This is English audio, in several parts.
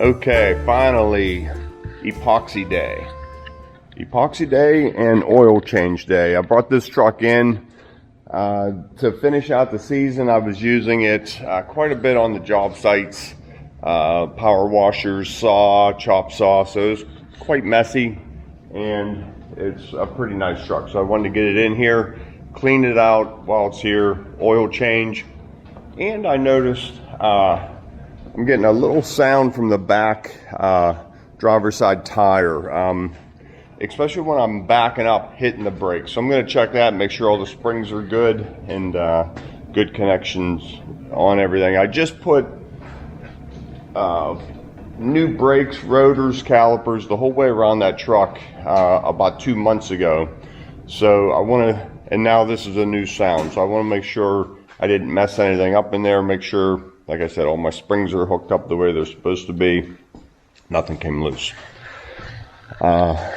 Okay, finally, epoxy day. Epoxy day and oil change day. I brought this truck in to finish out the season. I was using it quite a bit on the job sites, power washers, saw, chop saw, so it's quite messy, and it's a pretty nice truck. So I wanted to get it in here, clean it out while it's here, oil change, and I noticed I'm getting a little sound from the back driver's side tire, especially when I'm backing up, hitting the brakes. So I'm going to check that and make sure all the springs are good and good connections on everything. I just put new brakes, rotors, calipers, the whole way around that truck about 2 months ago. So I want to, and now this is a new sound, so I want to make sure I didn't mess anything up in there, make sure, like I said, all my springs are hooked up the way they're supposed to be. Nothing came loose. I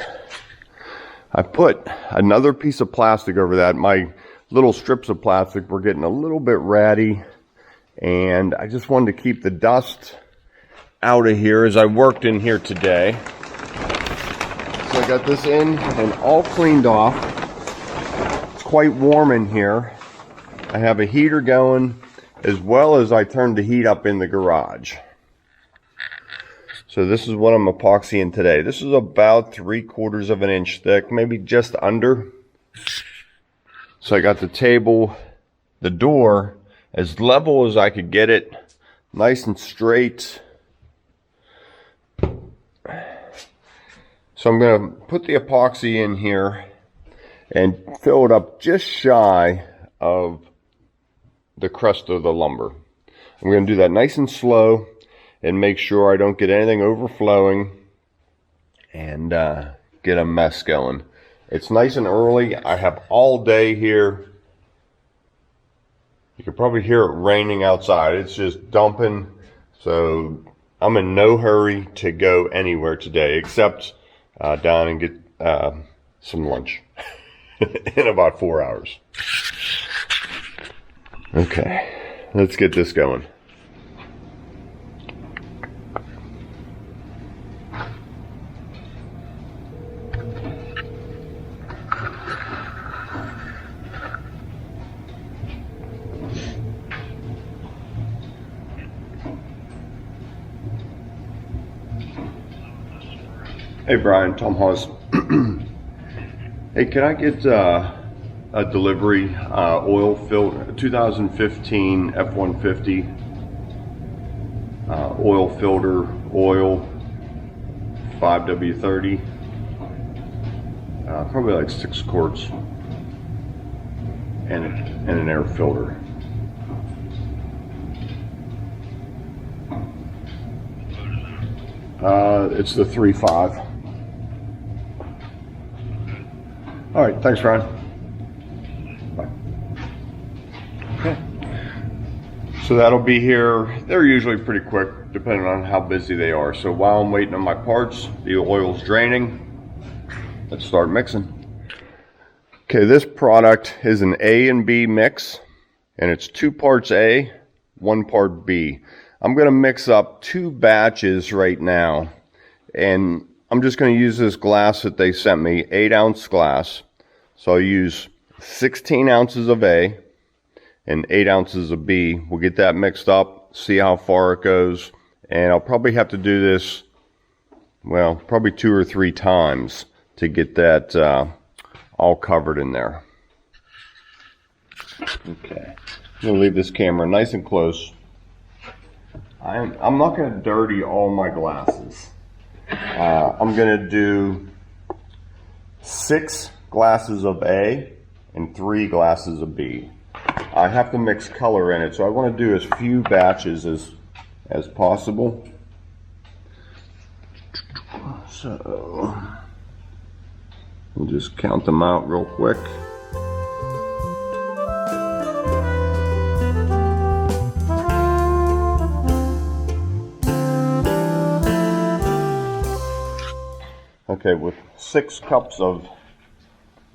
put another piece of plastic over that. My little strips of plastic were getting a little bit ratty, and I just wanted to keep the dust out of here as I worked in here today. So I got this in and all cleaned off. It's quite warm in here. I have a heater going, as well as I turned the heat up in the garage. So this is what I'm epoxying today. This is about 3/4 of an inch thick, maybe just under. So I got the table, the door, as level as I could get it, nice and straight. So I'm going to put the epoxy in here and fill it up just shy of the crust of the lumber. I'm going to do that nice and slow and make sure I don't get anything overflowing and get a mess going. It's nice and early. I have all day here. You can probably hear it raining outside. It's just dumping. So I'm in no hurry to go anywhere today except down and get some lunch in about 4 hours. Okay, let's get this going. Hey Brian, Tom Hawes. Hey, can I get a delivery oil filter, 2015 F-150 oil filter, oil 5W30, probably like 6 quarts, and an air filter. It's the 3.5. All right, thanks, Ryan. Bye. Okay. So that'll be here. They're usually pretty quick, depending on how busy they are. So while I'm waiting on my parts, the oil's draining. Let's start mixing. Okay, this product is an A and B mix, and it's 2 parts A, 1 part B. I'm going to mix up 2 batches right now, and I'm just going to use this glass that they sent me, 8-ounce glass. So I'll use 16 ounces of A and 8 ounces of B. We'll get that mixed up, see how far it goes, and I'll probably have to do this, well, probably 2 or 3 times to get that all covered in there. Okay, I'm going to leave this camera nice and close. I'm not going to dirty all my glasses. I'm going to do 6 glasses of A and 3 glasses of B. I have to mix color in it, so I want to do as few batches as possible. So we'll just count them out real quick. Okay, with 6 cups of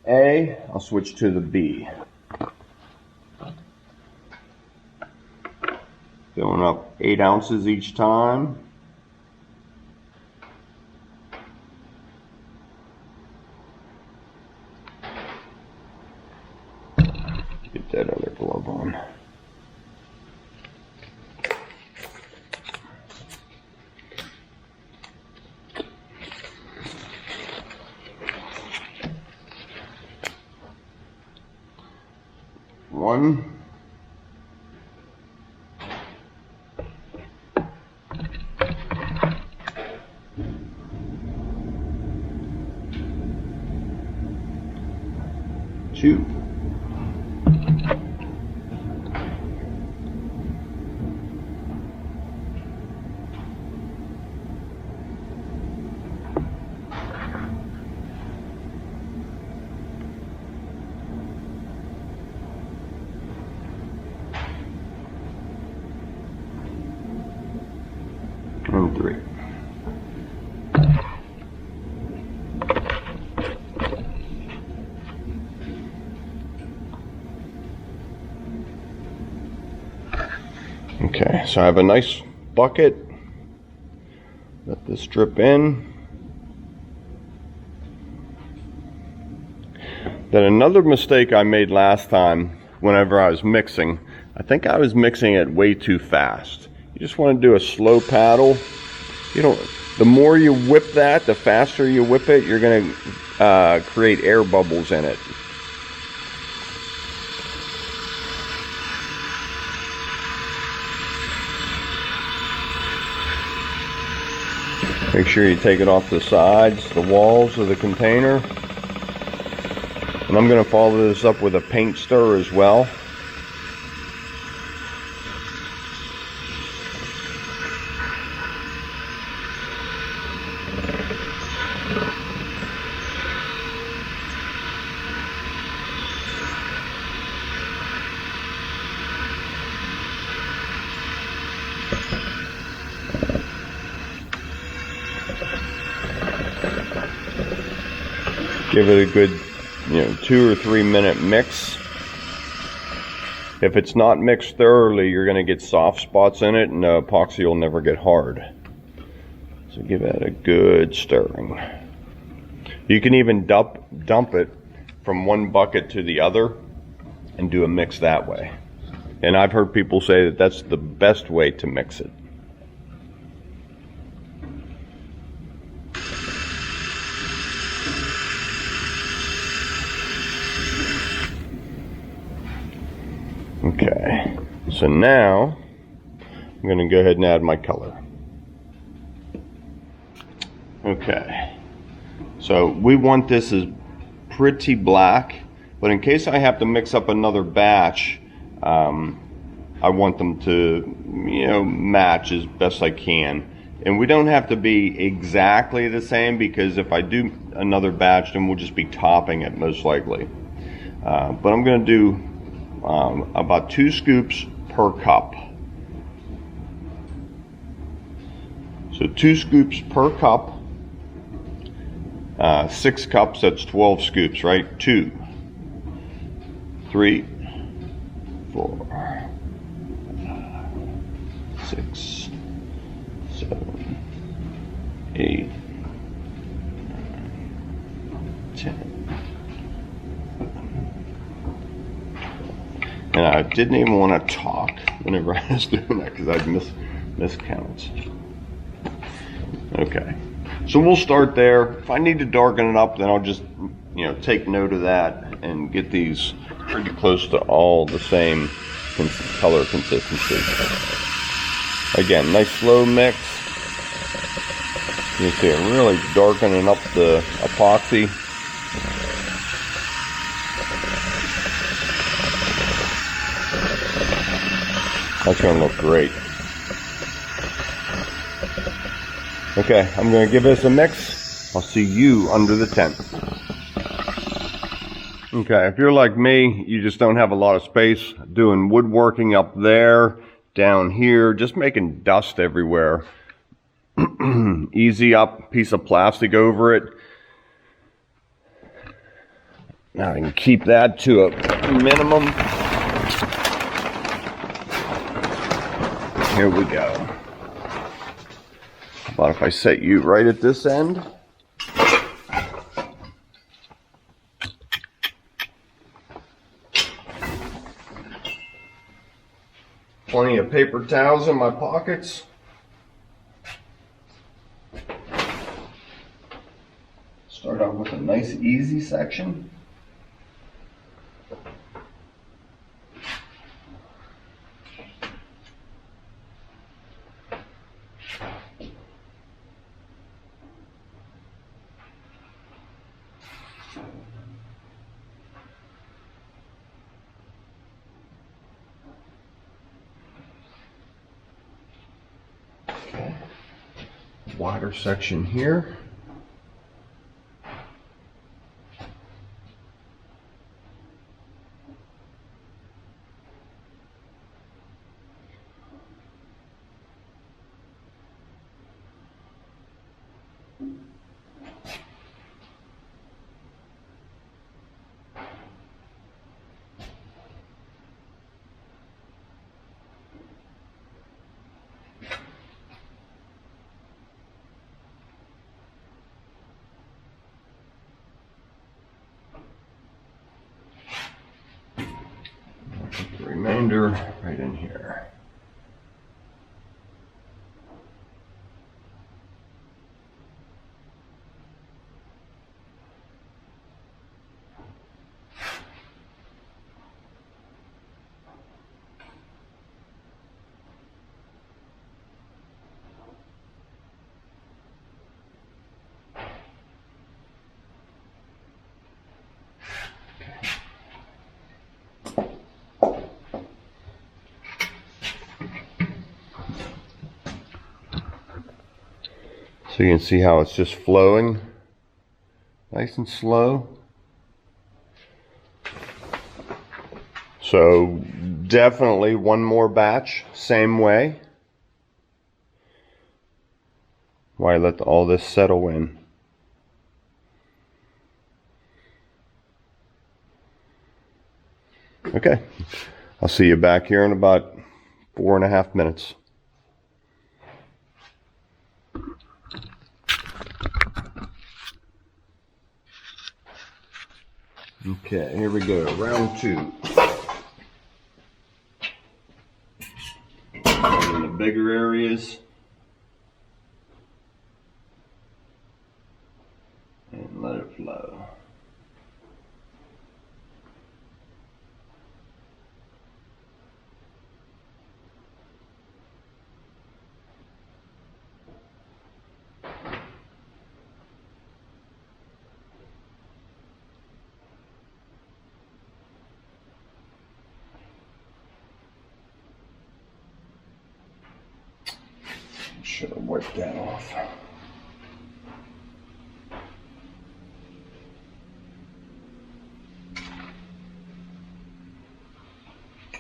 A, I'll switch to the B. Filling up 8 ounces each time. Get that other glove on. One. 2. And 3. Okay, so I have a nice bucket. Let this drip in. Then another mistake I made last time whenever I was mixing, I think I was mixing it way too fast. You just want to do a slow paddle. You don't, the more you whip that, the faster you whip it, you're going to create air bubbles in it. Make sure you take it off the sides, the walls of the container. And I'm going to follow this up with a paint stir as well. Give it a good, 2 or 3 minute mix. If it's not mixed thoroughly, you're going to get soft spots in it and the epoxy will never get hard. So give that a good stirring. You can even dump it from one bucket to the other and do a mix that way. And I've heard people say that that's the best way to mix it. Okay, so now I'm going to go ahead and add my color. Okay, so we want this as pretty black, but in case I have to mix up another batch, I want them to, match as best I can. And we don't have to be exactly the same, because if I do another batch, then we'll just be topping it most likely. But I'm going to do about 2 scoops per cup. So 2 scoops per cup, 6 cups, that's 12 scoops, right? 2, 3, 4, 6, 7, 8, 10. And I didn't even want to talk whenever I was doing that, because I'd miscounts. Okay, so we'll start there. If I need to darken it up, then I'll just take note of that and get these pretty close to all the same color consistency. Again, nice slow mix. You can see it really darkening up the epoxy. That's going to look great. Okay, I'm going to give this a mix. I'll see you under the tent. Okay, if you're like me, you just don't have a lot of space, doing woodworking up there, down here, just making dust everywhere. Easy up, piece of plastic over it. Now I can keep that to a minimum. Here we go. How about if I set you right at this end? plenty of paper towels in my pockets. Start out with a nice easy section. Wider section here. Put the remainder right in here. So you can see how it's just flowing nice and slow. So definitely one more batch, same way. Why let all this settle in. Okay, I'll see you back here in about 4.5 minutes. Okay, here we go, round 2. In the bigger areas. And let it flow. Should have wiped that off.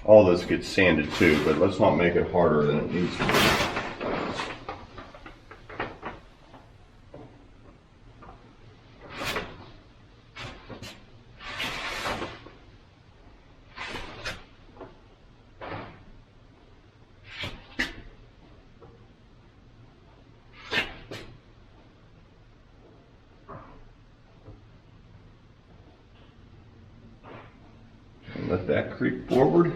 All this gets sanded too, but let's not make it harder than it needs to be. Let that creep forward.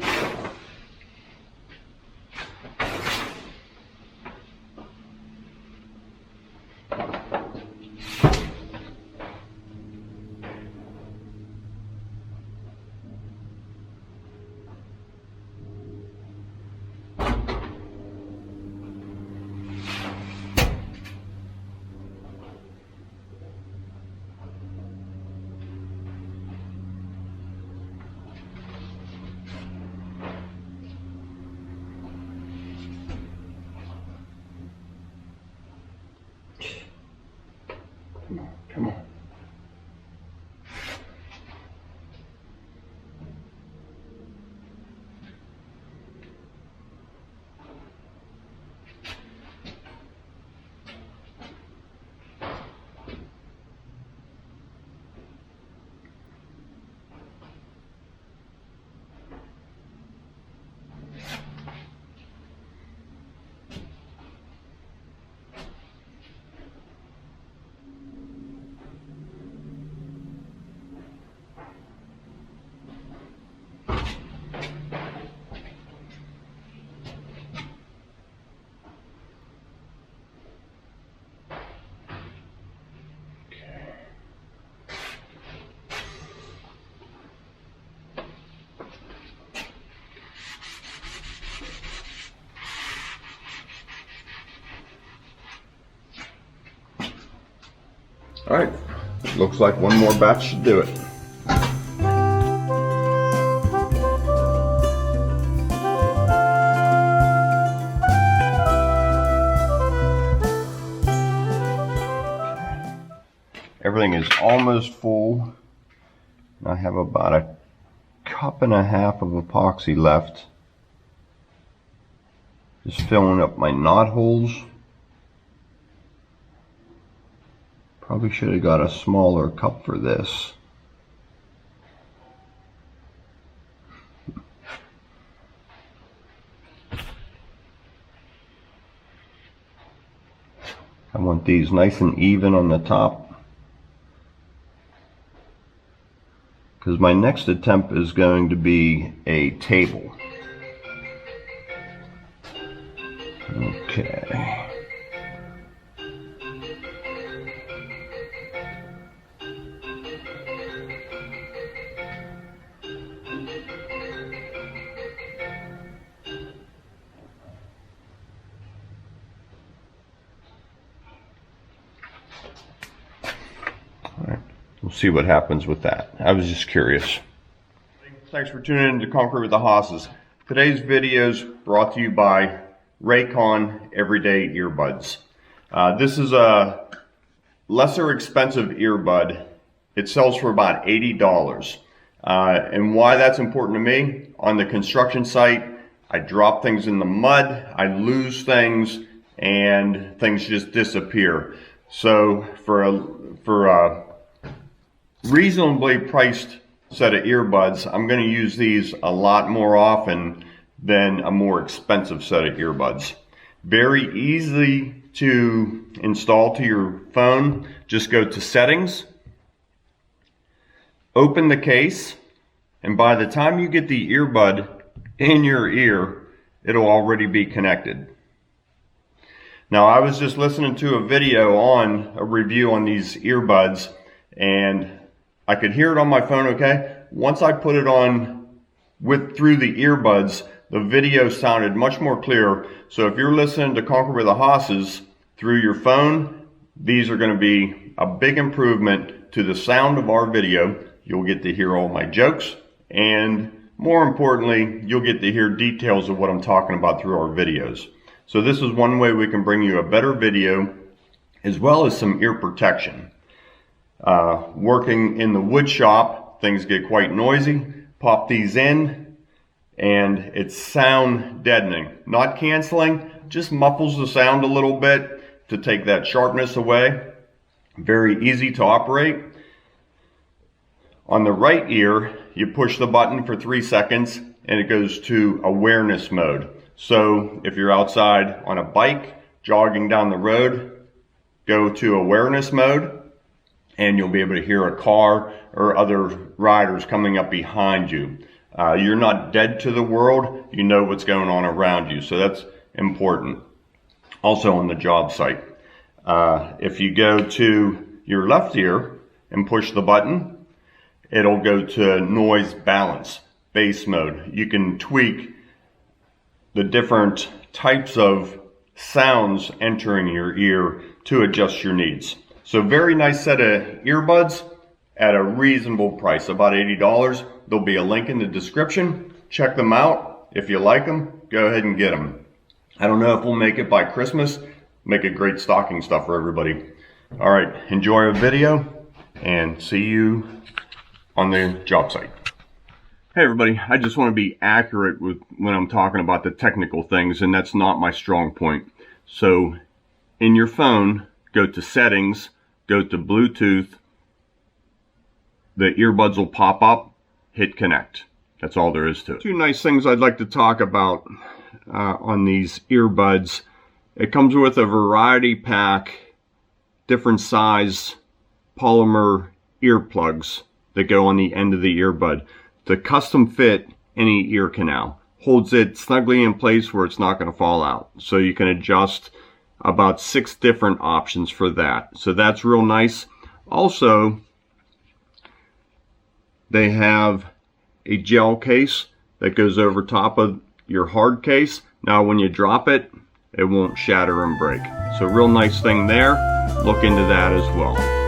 All right, looks like one more batch should do it. Everything is almost full. I have about a cup and a half of epoxy left. Just filling up my knot holes. Probably should have got a smaller cup for this. I want these nice and even on the top, because my next attempt is going to be a table. Okay. We'll see what happens with that. I was just curious. Thanks for tuning in to Conquer with the Hosses. Today's video is brought to you by RayCon Everyday Earbuds. This is a lesser expensive earbud. It sells for about $80. And why that's important to me, on the construction site, I drop things in the mud, I lose things, and things just disappear. So for a reasonably priced set of earbuds, I'm going to use these a lot more often than a more expensive set of earbuds. Very easy to install to your phone. Just go to settings, open the case, and by the time you get the earbud in your ear, it'll already be connected. Now, I was just listening to a video on a review on these earbuds, and I could hear it on my phone okay. Once I put it on through the earbuds, the video sounded much more clear. So if you're listening to Conquer with the Hosses through your phone, these are going to be a big improvement to the sound of our video. You'll get to hear all my jokes, and more importantly, you'll get to hear details of what I'm talking about through our videos. So this is one way we can bring you a better video, as well as some ear protection. Working in the wood shop, things get quite noisy. Pop these in, and it's sound deadening. Not canceling, just muffles the sound a little bit to take that sharpness away. Very easy to operate. On the right ear, you push the button for 3 seconds, and it goes to awareness mode. So if you're outside on a bike, jogging down the road, go to awareness mode, and you'll be able to hear a car or other riders coming up behind you. You're not dead to the world, you know what's going on around you, so that's important. Also on the job site. If you go to your left ear and push the button, it'll go to noise balance, bass mode. You can tweak the different types of sounds entering your ear to adjust your needs. So very nice set of earbuds at a reasonable price, about $80. There'll be a link in the description. Check them out. If you like them, go ahead and get them. I don't know if we'll make it by Christmas. Make a great stocking stuff for everybody. All right, enjoy our video and see you on the job site. Hey everybody, I just want to be accurate with when I'm talking about the technical things, and that's not my strong point. So in your phone, go to settings, go to Bluetooth, the earbuds will pop up, hit connect. That's all there is to it. Two nice things I'd like to talk about on these earbuds. It comes with a variety pack, different size polymer earplugs that go on the end of the earbud to custom fit any ear canal. Holds it snugly in place where it's not going to fall out. So you can adjust about 6 different options for that. So that's real nice. Also, they have a gel case that goes over top of your hard case. Now when you drop it, it won't shatter and break. So real nice thing there. Look into that as well.